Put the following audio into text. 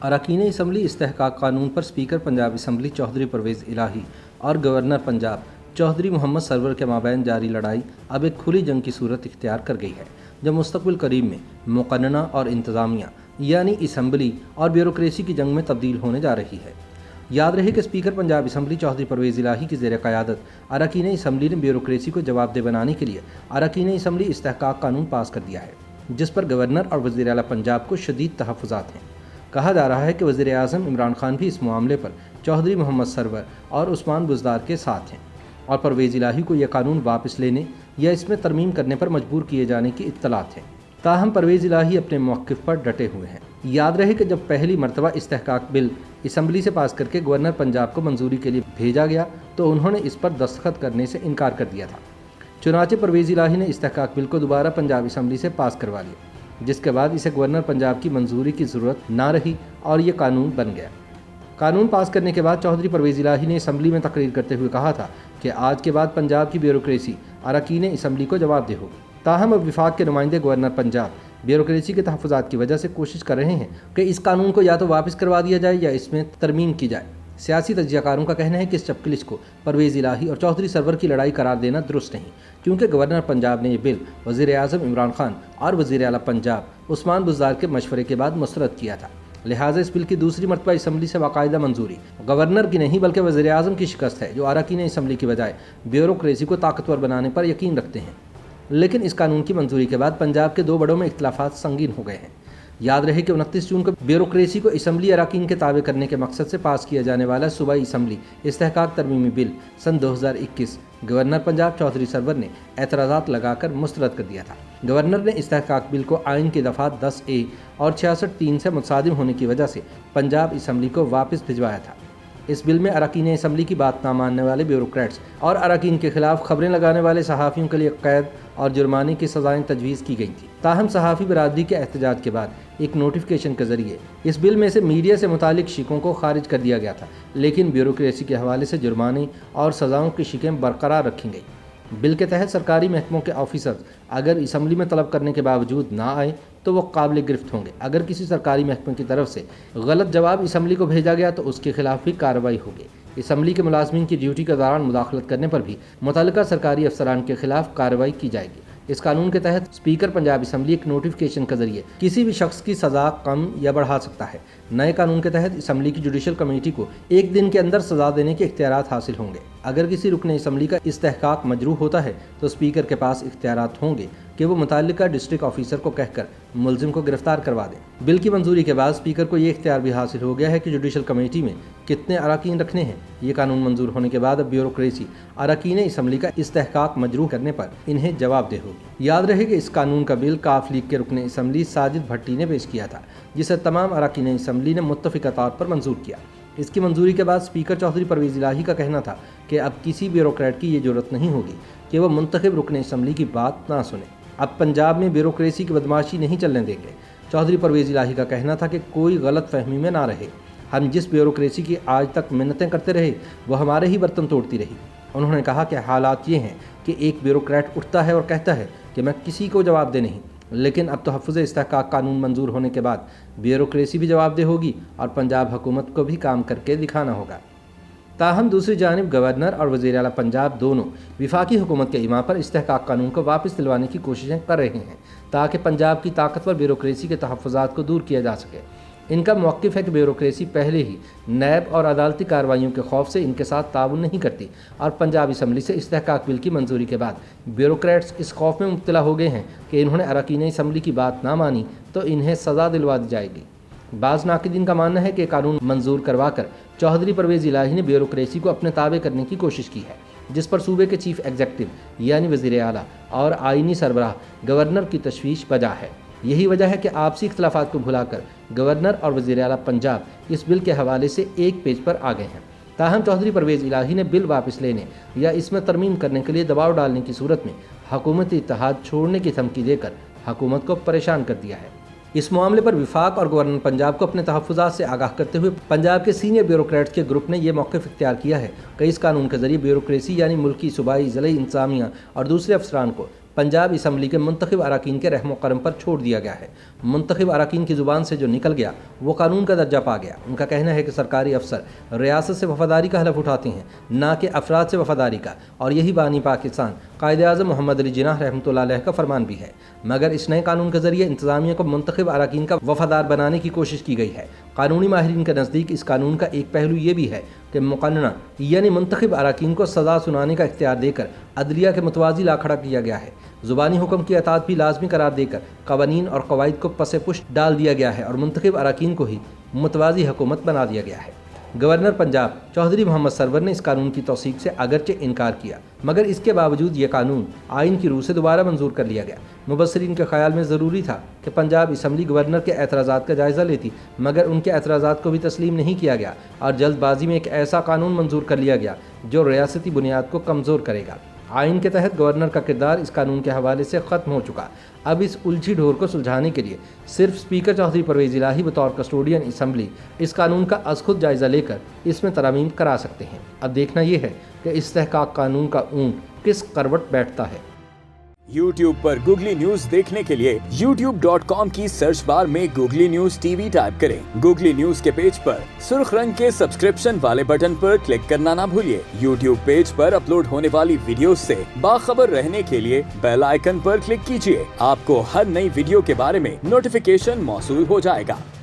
अरकान असम्बली इस्तेहकाक कानून पर स्पीकर पंजाब असम्बली चौधरी परवेज़ इलाही और गवर्नर पंजाब चौधरी मोहम्मद सरवर के माबैन जारी लड़ाई अब एक खुली जंग की सूरत इख्तियार कर गई है, जब मुस्तक़बिल करीब में मुक़न्नना और इंतज़ामिया यानी असम्बली और ब्यूरोक्रेसी की जंग में तब्दील होने जा रही है। याद रहे कि स्पीकर पंजाब असम्बली चौधरी परवेज़ इलाही की ज़ेर क़यादत अरकान असम्बली ने ब्यूरोक्रेसी को जवाबदेह बनाने के लिए अरकान असम्बली इस्तेहकाक कानून पास कर दिया है, जिस पर गवर्नर और वज़ीर आला पंजाब को शदीद तहफ़्फ़ुज़ात हैं। कहा जा रहा है कि वज़ीर आज़म इमरान खान भी इस मामले पर चौधरी मोहम्मद सरवर और उस्मान बुज़दार के साथ हैं और परवेज़ इलाही को यह कानून वापस लेने या इसमें तरमीम करने पर मजबूर किए जाने की इत्तलात है। ताहम परवेज़ इलाही अपने मौक़िफ़ पर डटे हुए हैं। याद रहे कि जब पहली मरतबा इस्तेहकाक बिल असम्बली से पास करके गवर्नर पंजाब को मंजूरी के लिए भेजा गया तो उन्होंने इस पर दस्तखत करने से इनकार कर दिया था। चुनांचे परवेज़ इलाही ने इस्तेहकाक बिल को दोबारा पंजाब असम्बली से पास करवा लिया, जिसके बाद इसे गवर्नर पंजाब की मंजूरी की ज़रूरत ना रही और ये कानून बन गया। कानून पास करने के बाद चौधरी परवेज़ इलाही ने असम्बली में तकरीर करते हुए कहा था कि आज के बाद पंजाब की ब्यूरोक्रेसी अरकान असम्बली को जवाबदेह होगी। ताहम अब वफाक के नुमाइंदे गवर्नर पंजाब ब्यूरोक्रेसी के तहफ़्फ़ुज़ात की वजह से कोशिश कर रहे हैं कि इस कानून को या तो वापस करवा दिया जाए या इसमें तरमीम की जाए। सियासी तज्ज़ियाकारों का कहना है कि इस चपकलिश को परवेज़ इलाही और चौधरी सरवर की लड़ाई करार देना दुरुस्त नहीं, क्योंकि गवर्नर पंजाब ने यह बिल वज़ीर आज़म इमरान खान और वज़ीर आला पंजाब उस्मान बुज़दार के मशवरे के बाद मुस्तरद किया था। लिहाजा इस बिल की दूसरी मरतबा असम्बली से बाकायदा मंजूरी गवर्नर की नहीं बल्कि वज़ीर आज़म की शिकस्त है, जो अरकान असम्बली की बजाय ब्यूरोक्रेसी को ताकतवर बनाने पर यकीन रखते हैं। लेकिन इस कानून की मंजूरी के बाद पंजाब के दो बड़ों में इख्तिलाफ़ात संगीन हो गए हैं। याद रहे कि 29 जून को ब्यूरोक्रेसी को असम्बली अरकान के ताबे करने के मकसद से पास किया जाने वाला सूबाई असम्बली इस्तेहकाक तरमीमी बिल सन 2021 गवर्नर पंजाब चौधरी सरवर ने एतराज़ात लगाकर मुस्तरद कर दिया था। गवर्नर ने इस्तेहकाक बिल को आइन की दफ़ा 10A और 66(3) से मुतसादिम होने की वजह से पंजाब असम्बली को वापस भिजवाया था। इस बिल में अरकान असम्बली की बात ना मानने वाले ब्यूरोक्रेट्स और अरकान के खिलाफ खबरें लगाने वाले सहाफ़ियों के लिए कैद और जुर्माने की सज़ाएँ तजवीज़ की गई थी। ताहम सहाफ़ी बरादरी के एहतजाज के बाद एक नोटिफिकेशन के ज़रिए इस बिल में से मीडिया से मुतालिक शिकों को खारिज कर दिया गया था, लेकिन ब्यूरोक्रेसी के हवाले से जुर्माने और सज़ाओं की शिकें बरकरार रखी गई। बिल के तहत सरकारी महकमों के ऑफिसर अगर असम्बली में तलब करने के बावजूद ना आए तो वो काबिल गिरफ्त होंगे। अगर किसी सरकारी महकमे की तरफ से गलत जवाब असम्बली को भेजा गया तो उसके खिलाफ भी कार्रवाई होगी। असम्बली के मुलाजमीन की ड्यूटी के दौरान मुदाखलत करने पर भी मुतल्लिका सरकारी अफसरान के खिलाफ कार्रवाई की जाएगी। इस कानून के तहत स्पीकर पंजाब असम्बली एक नोटिफिकेशन के जरिए किसी भी शख्स की सज़ा कम या बढ़ा सकता है। नए कानून के तहत असम्बली की जुडिशल कमेटी को एक दिन के अंदर सज़ा देने के इख्तियारात हासिल होंगे। अगर किसी रुकने असम्बली का इस्तेहकाक मजरूह होता है तो स्पीकर के पास इख्तियारात होंगे कि वो मुतल्लिका डिस्ट्रिक्ट ऑफिसर को कहकर मुलजिम को गिरफ्तार करवा दें। बिल की मंजूरी के बाद स्पीकर को ये इख्तियार भी हासिल हो गया है कि जुडिशल कमेटी में कितने अरकान रखने हैं। ये कानून मंजूर होने के बाद अब ब्यूरोक्रेसी अरकान असम्बली का इस्तेहकाक मजरूह करने पर इन्हें जवाबदेह होगी। याद रहे कि इस कानून का बिल काफ लीग के रुकने असम्बली साजिद भट्टी ने पेश किया था, जिसे तमाम अरकान असम्बली ने मुत्तफ़िक़ा तौर पर मंजूर किया। इसकी मंजूरी के बाद स्पीकर चौधरी परवेज़ इलाही का कहना था कि अब किसी ब्यूरोक्रेट की ये ज़रूरत नहीं होगी कि वह मुंतखब रुकने असम्बली की बात ना सुने। अब पंजाब में ब्यूरोक्रेसी की बदमाशी नहीं चलने देंगे। चौधरी परवेज़ इलाही का कहना था कि कोई गलत फहमी में ना रहे। हम जिस ब्यूरोक्रेसी की आज तक मिन्नतें करते रहे वह हमारे ही बर्तन तोड़ती रही। उन्होंने कहा कि हालात ये हैं कि एक ब्यूरोक्रेट उठता है और कहता है कि मैं किसी को जवाब दे नहीं, लेकिन अब तहफ़्फ़ुज़ इस्तेहकाक कानून मंजूर होने के बाद ब्यूरोक्रेसी भी जवाबदेह होगी और पंजाब हुकूमत को भी काम करके दिखाना होगा। ताहम दूसरी जानिब गवर्नर और वज़ीर आला पंजाब दोनों वफाकी हुकूमत के इमा पर इस्तेहकाक कानून को वापस दिलवाने की कोशिशें कर रहे हैं ताकि पंजाब की ताकतवर ब्यूरोक्रेसी के तहफ़्फ़ुज़ात को दूर किया जा सके। इनका मौक़िफ़ है कि ब्यूरोक्रेसी पहले ही नैब और अदालती कार्रवाइयों के खौफ से इनके साथ ताउन नहीं करती और पंजाब असम्बली से इस्तेहकाक बिल की मंजूरी के बाद ब्यूरोक्रेट्स इस खौफ में मुब्तला हो गए हैं कि इन्होंने अरकान असम्बली की बात ना मानी तो इन्हें सज़ा दिलवा दी जाएगी। बाज़ नाक़िदीन का मानना है कि कानून मंजूर करवा कर चौधरी परवेज़ इलाही ने ब्यूरोक्रेसी को अपने ताबे करने की कोशिश की है, जिस पर सूबे के चीफ एग्जीक्यूटिव यानी वज़ीर आला और आइनी सरबराह गवर्नर की तशवीश बजा है। यही वजह है कि आपसी इख्तिलाफ़ात को भुलाकर गवर्नर और वज़ीर आला पंजाब इस बिल के हवाले से एक पेज पर आ गए हैं। ताहम चौधरी परवेज़ इलाही ने बिल वापस लेने या इसमें तरमीम करने के लिए दबाव डालने की सूरत में हुकूमती इत्तेहाद छोड़ने की धमकी देकर हुकूमत को परेशान कर दिया है। इस मामले पर वफाक और गवर्नर पंजाब को अपने तहफ़्फ़ुज़ात से आगाह करते हुए पंजाब के सीनियर ब्यूरोक्रेट्स के ग्रुप ने यह मौक़िफ़ इख्तियार किया है कि इस कानून के ज़रिए ब्यूरोक्रेसी यानी मुल्की सूबाई ज़िले इंतज़ामिया और दूसरे अफसरान को पंजाब असम्बली के मुंतखब अरकान के रहम करम पर छोड़ दिया गया है। मुंतखब अरकान की ज़ुबान से जो निकल गया वो कानून का दर्जा पा गया। उनका कहना है कि सरकारी अफसर रियासत से वफादारी का हलफ उठाते हैं, ना कि अफराद से वफादारी का, और यही बानी पाकिस्तान कायद-ए-आज़म मोहम्मद अली जिन्नाह रहमतुल्लाह अलैह का फरमान भी है। मगर इस नए कानून के ज़रिए इंतज़ामिया को मुंतखब अरकान का वफादार बनाने की कोशिश की गई है। कानूनी माहिरीन के नज़दीक इस कानून का एक पहलू ये भी है कि मुक़न्ना यानी मुंतखब अरकान को सज़ा सुनाने का इख्तियार देकर अदलिया के मुतवाज़ी ला खड़ा किया गया है। ज़ुबानी हुक्म की अताअत भी लाजमी करार देकर कवानीन और कवायद को पसे पुष्ट डाल दिया गया है और मुंतखब अरकान को ही मुतवाज़ी हुकूमत बना दिया गया है। गवर्नर पंजाब चौधरी मोहम्मद सरवर ने इस कानून की तौसीक से अगरचे इनकार किया, मगर इसके बावजूद ये कानून आइन की रूह से दोबारा मंजूर कर लिया गया। मुबस्सिरीन के ख्याल में ज़रूरी था कि पंजाब असम्बली गवर्नर के एतराज़ात का जायज़ा लेती, मगर उनके एतराज़ात को भी तस्लीम नहीं किया गया और जल्दबाजी में एक ऐसा कानून मंजूर कर लिया गया जो रियासती बुनियाद को कमज़ोर करेगा। आइन के तहत गवर्नर का किरदार इस कानून के हवाले से ख़त्म हो चुका। अब इस उलझी ढोर को सुलझाने के लिए सिर्फ स्पीकर चौधरी परवेज़ इलाही बतौर कस्टोडियन असम्बली इस कानून का अज़ खुद जायज़ा लेकर इसमें तरमीम करा सकते हैं। अब देखना ये है कि इस्तेहकाक कानून का ऊँट किस करवट बैठता है। YouTube पर गूगली न्यूज देखने के लिए youtube.com की सर्च बार में गूगली न्यूज टीवी टाइप करें। गूगली न्यूज के पेज पर सुर्ख रंग के सब्सक्रिप्शन वाले बटन पर क्लिक करना ना भूलिए। YouTube पेज पर अपलोड होने वाली वीडियोस से बाखबर रहने के लिए बेल आइकन पर क्लिक कीजिए। आपको हर नई वीडियो के बारे में नोटिफिकेशन मौसूल हो जाएगा।